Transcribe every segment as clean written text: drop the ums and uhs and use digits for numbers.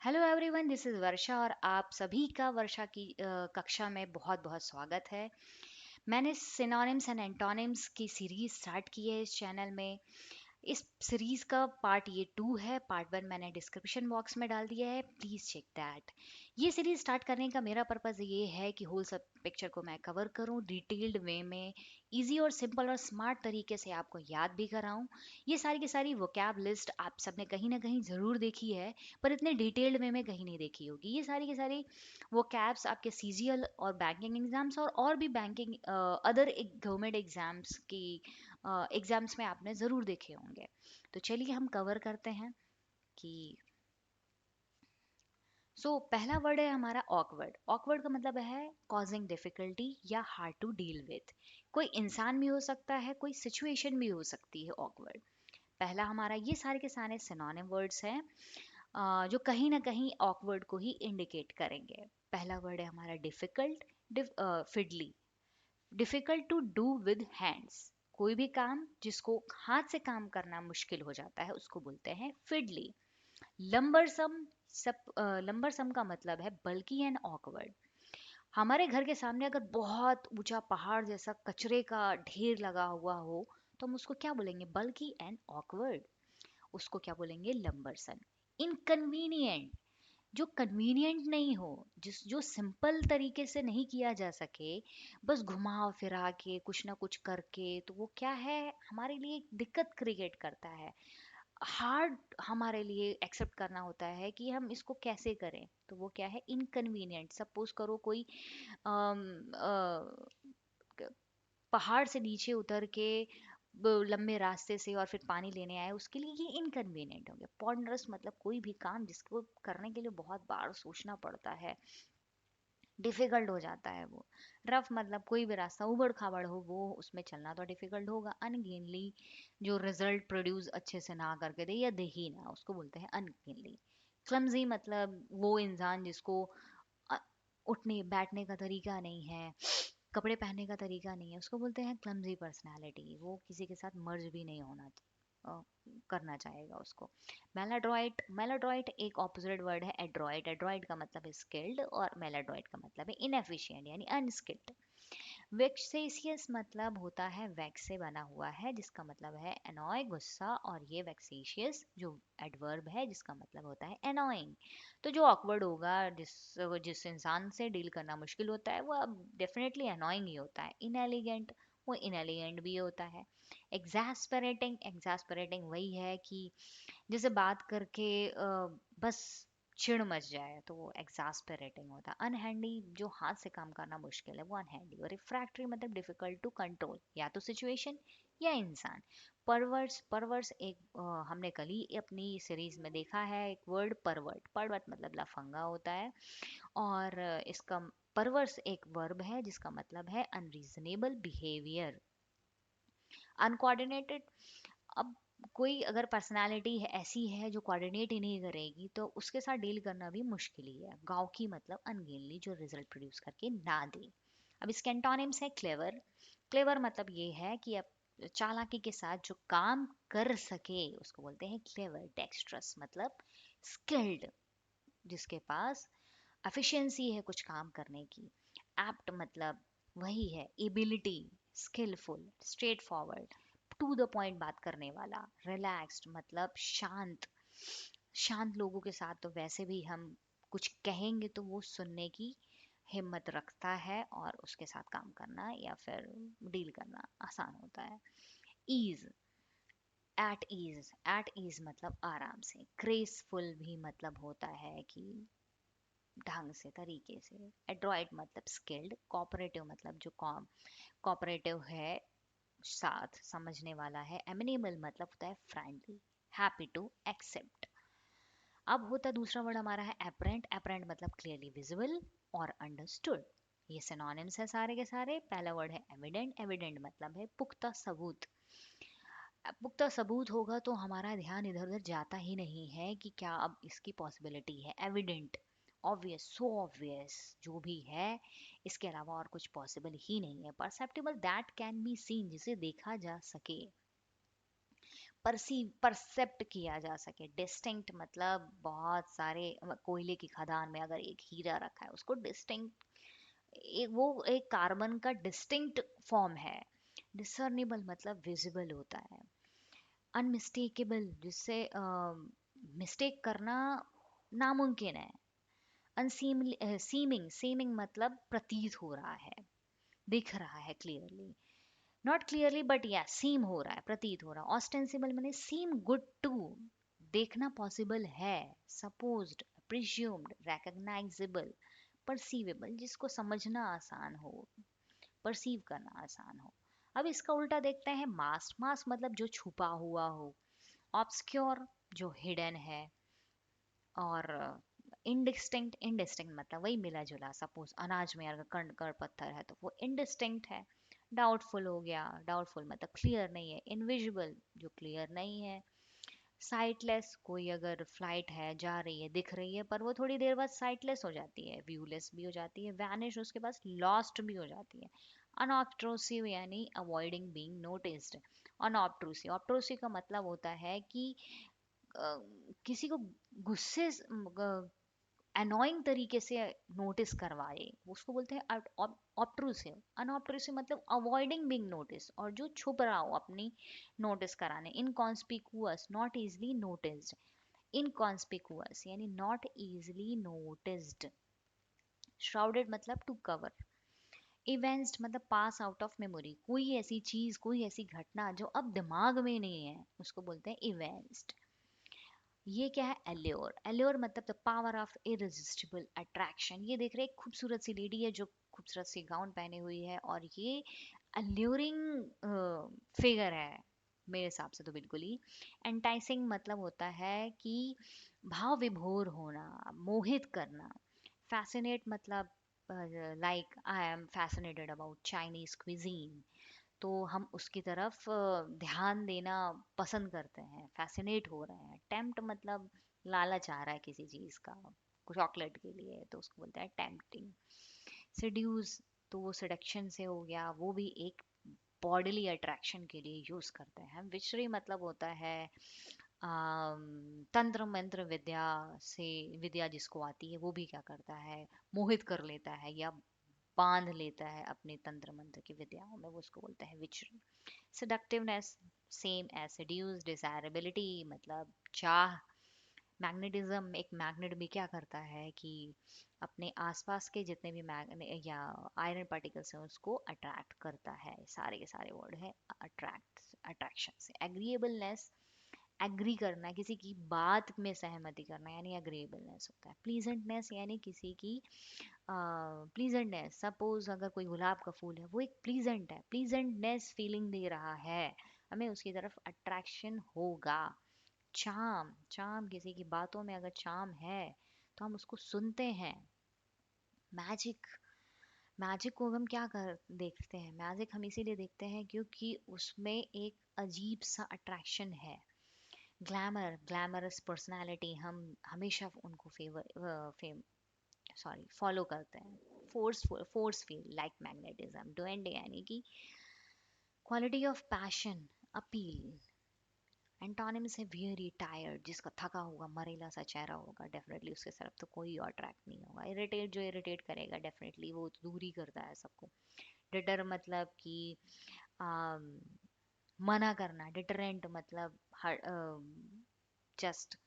Hello everyone, this is वर्षा और आप सभी का वर्षा की कक्षा में बहुत बहुत स्वागत है। मैंने सिनोनिम्स एंड एंटोनिम्स की सीरीज स्टार्ट की है इस चैनल में। इस सीरीज का पार्ट ये 2 है। पार्ट 1 मैंने डिस्क्रिप्शन बॉक्स में डाल दिया है, प्लीज़ चेक दैट। ये सीरीज स्टार्ट करने का मेरा पर्पज़ ये है कि होल सब पिक्चर को मैं कवर करूं डिटेल्ड वे में, इजी और सिंपल और स्मार्ट तरीके से आपको याद भी कराऊं। ये सारी की सारी वोकैब लिस्ट आप सबने कहीं ना कहीं ज़रूर देखी है, पर इतने डिटेल्ड वे में कहीं नहीं देखी होगी। ये सारी की सारी वोकैब्स आपके सीजीएल और बैंकिंग एग्जाम्स और भी बैंकिंग अदर गवर्नमेंट एग्जाम्स की एग्जाम्स में आपने ज़रूर देखे होंगे। तो चलिए हम कवर करते हैं कि पहला वर्ड है हमारा ऑकवर्ड। ऑकवर्ड का मतलब है कॉजिंग डिफिकल्टी या हार्ड टू डील विथ। कोई इंसान भी हो सकता है, कोई सिचुएशन भी हो सकती है ऑकवर्ड। पहला हमारा ये सारे के सारे सिनोनिम वर्ड्स हैं जो कहीं ना कहीं ऑकवर्ड को ही इंडिकेट करेंगे। पहला वर्ड है हमारा difficult, fiddly. Difficult to do with hands. कोई भी काम जिसको हाथ से काम करना मुश्किल हो जाता है उसको बोलते हैं फिडली। लंबरसम, लंबरसम का मतलब है बल्कि एंड ऑकवर्ड। हमारे घर के सामने अगर बहुत ऊंचा पहाड़ जैसा कचरे का ढेर लगा हुआ हो तो हम उसको क्या बोलेंगे? बल्कि एंड ऑकवर्ड। उसको क्या बोलेंगे? लंबरसन। इनकन्वीनियंट, जो कन्वीनियंट नहीं हो, जिस जो सिंपल तरीके से नहीं किया जा सके, बस घुमा फिरा के कुछ ना कुछ करके, तो वो क्या है, हमारे लिए एक दिक्कत क्रिएट करता है। हार्ड हमारे लिए एक्सेप्ट करना होता है कि हम इसको कैसे करें। तो वो क्या है? इनकन्वीनियंट। सपोज करो कोई अम, पहाड़ से नीचे उतर के लंबे रास्ते से और फिर पानी लेने आए, उसके लिए ये इनकन्वीनियंट हो गया। पॉन्डरस मतलब कोई भी काम जिसको करने के लिए बहुत बार सोचना पड़ता है, डिफिकल्ट हो जाता है वो। रफ मतलब कोई भी रास्ता उबड़ खाबड़ हो, वो उसमें चलना तो डिफिकल्ट होगा। अनगेनली, जो रिजल्ट प्रोड्यूस अच्छे से ना करके दे या दे ही ना, उसको बोलते हैं अनगेनली। क्लमजी मतलब वो इंसान जिसको अ, उठने बैठने का तरीका नहीं है, कपड़े पहनने का तरीका नहीं है, उसको बोलते हैं क्लमजी पर्सनालिटी। वो किसी के साथ मर्ज भी नहीं होना करना चाहेगा उसको। मेलाड्रॉइट, मेलाड्रॉइट एक ऑपोजिट वर्ड है एड्रॉइट। एड्रॉइट का मतलब है स्किल्ड और मेलाड्रॉइट का मतलब है इनएफिशिएंट यानी अनस्किल्ड। वेक्सेशियस मतलब होता है वैक्स से बना हुआ है, जिसका मतलब है एनॉय, गुस्सा। और ये वेक्सेशियस जो एडवर्ब है जिसका मतलब होता है एनॉइंग। तो जो ऑकवर्ड होगा, जिस जिस इंसान से डील करना मुश्किल होता है, वो अब डेफिनेटली एनॉइंग ही होता है। इनएलिगेंट, वो इनएलिगेंट भी होता है। एग्जास्परेटिंग, एग्जास्परेटिंग वही है कि जैसे बात करके बस चिढ़ मच जाए, तो वो एग्जास्परेटिंग होता है। अनहैंडी, जो हाथ से काम करना मुश्किल है, वो अनहैंडी। और रिफ्रैक्टरी मतलब डिफिकल्ट टू कंट्रोल, या तो सिचुएशन या इंसान। परवर्स, परवर्स एक हमने कल ही अपनी सीरीज में देखा है एक वर्ड परवर्ट। परवर्ट मतलब लफंगा होता है। और इसका परवर्स एक वर्ब है जिसका मतलब है अनरीजनेबल बिहेवियर। अनकोऑर्डिनेटेड, अब कोई अगर पर्सनालिटी है ऐसी है जो कोऑर्डिनेट ही नहीं करेगी, तो उसके साथ डील करना भी मुश्किल ही है। गांव की मतलब अनगेनली, जो रिजल्ट प्रोड्यूस करके ना दे। अब इसके एंटोनिम्स है क्लेवर। क्लेवर मतलब ये है कि अब चालाकी के साथ जो काम कर सके उसको बोलते हैं क्लेवर। डेक्स्ट्रस मतलब स्किल्ड, जिसके पास एफिशिएंसी है कुछ काम करने की। एप्ट मतलब वही है ability, skilful, straightforward, to the point बात करने वाला। रिलैक्स्ड मतलब शांत। शांत लोगों के साथ तो वैसे भी हम कुछ कहेंगे तो वो सुनने की हिम्मत रखता है और उसके साथ काम करना या फिर डील करना आसान होता है। Ease, at ease, at ease मतलब आराम से। ग्रेसफुल भी मतलब होता है कि ढंग से, तरीके से। एड्रॉइड मतलब स्किल्ड। कोऑपरेटिव मतलब जो कोऑपरेटिव है, साथ समझने वाला है। एमिनेबल मतलब होता है फ्रेंडली, हैप्पी टू एक्सेप्ट। अब होता है दूसरा वर्ड हमारा है एपरेंट। एपरेंट मतलब क्लियरली विजिबल और अंडरस्टूड। ये सिनोनिम्स है सारे के सारे। पहला वर्ड है एविडेंट। एविडेंट मतलब है पुख्ता सबूत। अब पुख्ता सबूत होगा तो हमारा ध्यान इधर उधर जाता ही नहीं है कि क्या अब इसकी पॉसिबिलिटी है। एविडेंट, ऑब्वियस, सो ऑब्वियस, जो भी है इसके अलावा और कुछ पॉसिबल ही नहीं है। Perceptible, that can be seen, जिसे देखा जा सके। परसीव परसेप्ट किया जा सके। डिस्टिंक्ट मतलब बहुत सारे कोयले की खदान में अगर एक हीरा रखा है उसको डिस्टिंक्ट, एक वो एक कार्बन का डिस्टिंक्ट फॉर्म है। डिसर्निबल मतलब विजिबल होता है। अनमिस्टेकेबल जिससे मिस्टेक करना नामुमकिन है। अनसीमली सीमिंग, सीमिंग मतलब प्रतीत हो रहा है, दिख रहा है क्लियरली। नॉट क्लियरली बट या सीम हो रहा है, प्रतीत हो रहा है। ऑस्टेंसिबल मैंने सीम गुड टू, देखना पॉसिबल है। Supposed, presumed, recognisable. परसीवेबल जिसको समझना आसान हो, परसीव करना आसान हो। अब इसका उल्टा देखते हैं, मास्क। मास्क मतलब जो छुपा हुआ हो। ऑब्सक्योर जो हिडन है। और इनडिस्टिंक्ट, इनडिस्टिंक्ट मतलब वही मिला जुला। सपोज अनाज में अगर कंकड़ पत्थर है तो वो इनडिस्टिंक्ट है। डाउटफुल हो गया, डाउटफुल मतलब क्लियर नहीं है। इनविजिबल जो क्लियर नहीं है। साइटलेस कोई अगर फ्लाइट है जा रही है दिख रही है पर वो थोड़ी देर बाद साइटलेस हो जाती है, व्यूलेस भी हो जाती है। वैनिश उसके पास लॉस्ट भी हो जाती है। अनऑब्ट्रूसिव यानी अवॉइडिंग बीइंग नोटिस्ड। अनऑब्ट्रूसिव, ऑब्ट्रूसिव का मतलब होता है कि किसी को गुस्से अनोइंग तरीके से नोटिस करवाए, उसको बोलते हैं ऑब्ट्रूसिव। अनऑब्ट्रूसिव मतलब अवॉइडिंग बीइंग नोटिस, और जो छुप रहा हो अपनी नोटिस कराने। Inconspicuous not easily noticed. Inconspicuous यानी नॉट इजली नोटिस्ड। श्राउडेड मतलब टू कवर। इवेंस्ड मतलब पास आउट ऑफ मेमोरी, कोई ऐसी चीज, कोई ऐसी घटना जो अब दिमाग में नहीं है उसको बोलते हैं इवेंस्ड। ये क्या है, एल्योर। एल्योर मतलब the power of irresistible attraction. ये देख रहे एक खूबसूरत सी लेडी है जो खूबसूरत सी गाउन पहने हुई है और ये अल्यूरिंग फिगर है मेरे हिसाब से तो बिल्कुल ही। एंटाइसिंग मतलब होता है कि भाव विभोर होना, मोहित करना। फैसिनेट मतलब like I am fascinated about Chinese cuisine, तो हम उसकी तरफ ध्यान देना पसंद करते हैं, फैसिनेट हो रहे हैं। टेम्प्ट मतलब लालच आ रहा है किसी चीज़ का, चॉकलेट के लिए, तो उसको बोलते हैं टेम्पटिंग। सेड्यूस तो वो सेडक्शन से हो गया, वो भी एक बॉडीली अट्रैक्शन के लिए यूज करते हैं। विचरी मतलब होता है तंत्र मंत्र विद्या से, विद्या जिसको आती है वो भी क्या करता है, मोहित कर लेता है या बांध लेता है अपने तंत्र मंत्र की विद्याओं में, वो उसको बोलते हैं विचरी। सेडक्टिवनेस सेम एज सेड्यूस। डिजायरेबिलिटी मतलब चाह। मैग्नेटिज्म, एक मैग्नेट भी क्या करता है कि अपने आसपास के जितने भी मैग्ने या आयरन पार्टिकल्स हैं उसको अट्रैक्ट करता है। सारे के सारे वर्ड है अट्रैक्ट, अट्रैक्शन से। एग्रीएबलनेस, एग्री करना, किसी की बात में सहमति करना यानी एग्रीएबलनेस होता है। प्लीजेंटनेस यानी किसी की प्लीजेंटनेस। सपोज अगर कोई गुलाब का फूल है वो एक प्लीजेंट है, प्लीजेंटनेस फीलिंग दे रहा है, हमें उसकी तरफ अट्रैक्शन होगा। चार्म, चार्म किसी की बातों में अगर चार्म है तो हम उसको सुनते हैं। मैजिक, मैजिक को हम क्या कर देखते हैं, मैजिक हम इसीलिए देखते हैं क्योंकि उसमें एक अजीब सा अट्रैक्शन है। ग्लैमर, ग्लैमरस पर्सनालिटी, हम हमेशा उनको फेम सॉरी फॉलो करते हैं। Force, force feel like magnetism. डोएंडे यानी कि quality of passion, appeal. Antonyms है वियरी, टायर्ड जिसका थका हुआ मरेला सा चेहरा होगा, डेफिनेटली उसके तरफ तो कोई अट्रैक्ट नहीं होगा। इरिटेट जो इरिटेट करेगा डेफिनेटली वो तो दूर ही करता है सबको। डिटर मतलब कि आम, मना करना। डिटरेंट मतलब जस्ट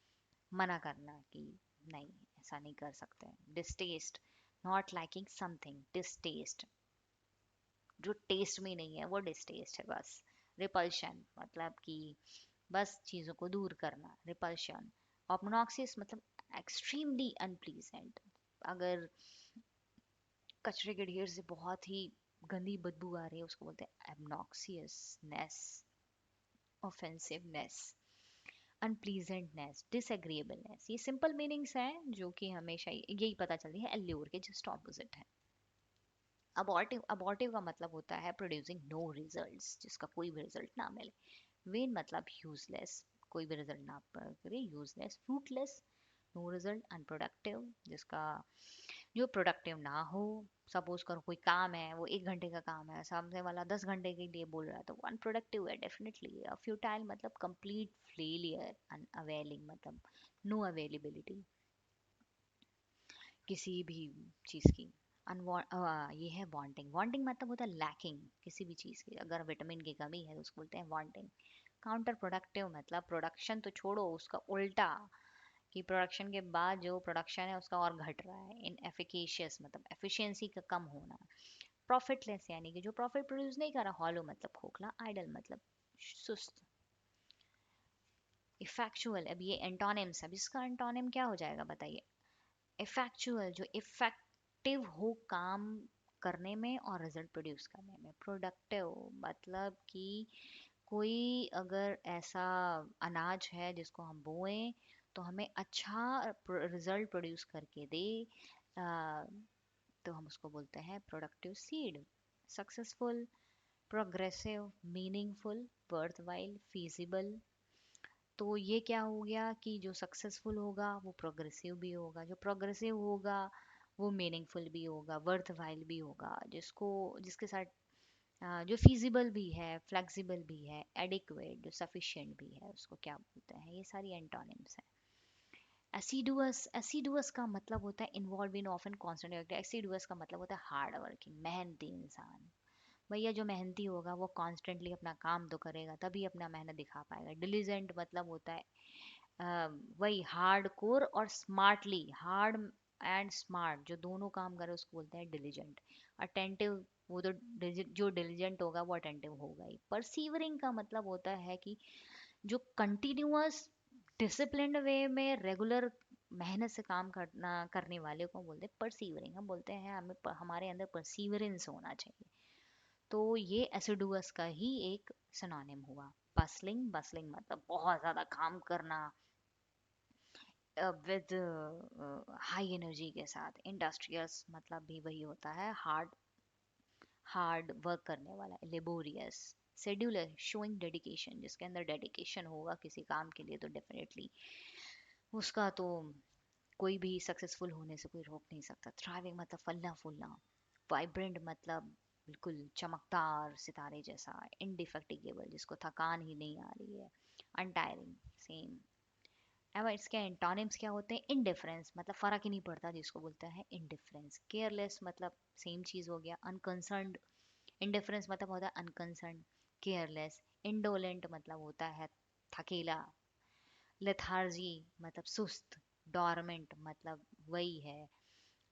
मना करना कि नहीं ऐसा नहीं कर सकते। Distaste, not liking something, distaste जो टेस्ट में नहीं है वो डिस्टेस्ट है बस। रिपल्शन मतलब कि बस चीज़ों को दूर करना, रिपल्शन। ऑब्नॉक्सियस मतलब एक्सट्रीमली अनप्लीजेंट, अगर कचरे के ढेर से बहुत ही गंदी बदबू आ रही है उसको बोलते हैं एब्नॉक्सियसनेस। ऑफेंसिवनेस, अनप्लीजेंटनेस, डिसएग्रीएबलनेस। ये सिंपल मीनिंग्स हैं जो कि हमेशा यही पता चलती है, एल्योर के जस्ट ऑपोजिट है। अबॉर्टिव, अबॉर्टिव का मतलब होता है प्रोड्यूसिंग नो रिजल्ट्स, जिसका कोई भी रिजल्ट ना मिले। वेन मतलब यूजलेस, कोई भी रिजल्ट ना करे, useless. Fruitless, no result, unproductive, जिसका जो प्रोडक्टिव ना हो। सपोज करो कोई काम है, वो 1 घंटे का काम है, सामने वाला 10 घंटे के लिए बोल रहा है, तो वो अनप्रोडक्टिव है डेफिनेटली। फ्यूटाइल मतलब कंप्लीट फेलियर, अनअवेलिंग मतलब नो अवेलेबिलिटी किसी भी चीज़ की। ये है वांटिंग। वांटिंग मतलब होता है लैकिंग किसी भी चीज़ की। अगर विटामिन की कमी है तो उसको बोलते हैं वांटिंग। काउंटर प्रोडक्टिव मतलब प्रोडक्शन तो छोड़ो, उसका उल्टा, कि प्रोडक्शन के बाद जो प्रोडक्शन है उसका और घट रहा है। इन एफिकेशियस मतलब एफिशिएंसी का कम होना। प्रॉफिटलेस यानी कि जो प्रॉफिट प्रोड्यूस नहीं कर रहा। हॉलो मतलब खोखला। आइडल मतलब सुस्त। इफेक्चुअल, अब ये एंटोनिम्स, अब इसका एंटोनिम क्या हो जाएगा बताइए। इफेक्चुअल जो इफेक्टिव हो काम करने में और रिजल्ट प्रोड्यूस करने में। प्रोडक्टिव मतलब कि कोई अगर ऐसा अनाज है जिसको हम बोएं तो हमें अच्छा रिजल्ट प्रोड्यूस करके दे, आ, तो हम उसको बोलते हैं productive seed. Successful, progressive, meaningful, worthwhile, feasible. तो ये क्या हो गया कि जो सक्सेसफुल होगा वो प्रोग्रेसिव भी होगा, जो प्रोग्रेसिव होगा वो मीनिंगफुल भी होगा, वर्थवाइल भी होगा, जिसको जिसके साथ जो फीजिबल भी है, फ्लेक्सिबल भी है, एडिक्वेट जो सफिशिएंट भी है, उसको क्या बोलते हैं। ये सारी एंटोनिम्स हैं। एसिडुअस, एसिडुअस का मतलब होता है इन्वॉल्व इन ऑफन कॉन्स्टेंट। एसिडुअस का मतलब होता है हार्ड वर्किंग, मेहनती इंसान। भैया जो मेहनती होगा वो कॉन्स्टेंटली अपना काम तो करेगा, तभी अपना मेहनत दिखा पाएगा। डिलीजेंट मतलब होता है वही हार्ड कोर और स्मार्टली, हार्ड एंड स्मार्ट जो दोनों काम करे उसको बोलते हैं डिलीजेंट। अटेंटिव, वो तो जो डिलीजेंट होगा वो अटेंटिव होगा ही। परसीवरिंग का मतलब होता है कि जो कंटिन्यूअस डिसिप्लिन्ड वे में रेगुलर मेहनत से काम करना करने वाले को बोलते हैं परसीवरिंग। हम बोलते हैं हमें हमारे अंदर परसीवरेंस होना चाहिए। तो ये एसिडुअस का ही एक सिनोनिम हुआ। बसलिंग, बसलिंग मतलब बहुत ज़्यादा काम करना विद हाई एनर्जी के साथ। इंडस्ट्रियस मतलब भी वही होता है, हार्ड हार्ड वर्क करने वाला, लेबोरियस। शेड्यूलर, शोइंग डेडिकेशन, जिसके अंदर डेडिकेशन होगा किसी काम के लिए तो डेफिनेटली उसका तो कोई भी सक्सेसफुल होने से कोई रोक नहीं सकता। थ्राइविंग मतलब फलना फूलना। वाइब्रेंट मतलब बिल्कुल चमकदार सितारे जैसा। इनडिफेक्टिगेबल जिसको थकान ही नहीं आ रही है। अनटायरिंग, सेम। अब इसके एंटोनिम्स क्या होते हैं। इनडिफरेंस मतलब फर्क ही नहीं पड़ता, जिसको बोलते हैं इनडिफरेंस। केयरलेस मतलब सेम चीज हो गया। अनकंसर्न्ड, इनडिफरेंस मतलब होता है अनकंसर्न, केयरलेस। इंडोलेंट मतलब होता है थकेला। लेथार्जी मतलब सुस्त। डोरमेंट मतलब वही है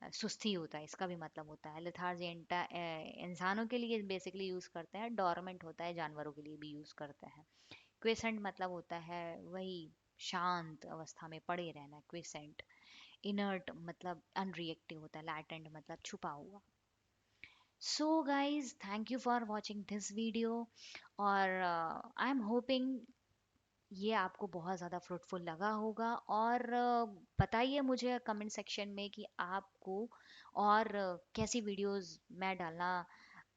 सुस्ती होता है, इसका भी मतलब होता है। लेथार्जी इंसानों के लिए बेसिकली यूज करते हैं, डोरमेंट होता है जानवरों के लिए भी यूज करते हैं। क्वेसेंट मतलब होता है वही शांत अवस्था में पड़े रहना, क्वेसेंट। इनर्ट मतलब अनरिएक्टिव होता है। लैटेंट मतलब छुपा हुआ। So guys thank you for watching this video. और आई एम होपिंग ये आपको बहुत ज़्यादा फ्रूटफुल लगा होगा। और बताइए मुझे कमेंट सेक्शन में कि आपको और कैसी वीडियोस मैं डालना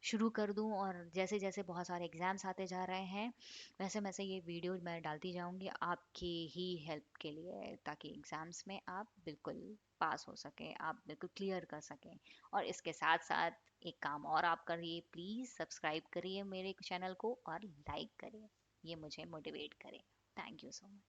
शुरू कर दूं। और जैसे जैसे बहुत सारे एग्ज़ाम्स आते जा रहे हैं वैसे वैसे ये वीडियो मैं डालती जाऊंगी आपकी ही हेल्प के लिए, ताकि एग्ज़ाम्स में आप बिल्कुल पास हो सकें, आप बिल्कुल क्लियर कर सकें। और इसके साथ साथ एक काम और आप करिए, प्लीज़ सब्सक्राइब करिए मेरे चैनल को और लाइक करिए, ये मुझे मोटिवेट करे। Thank you so much.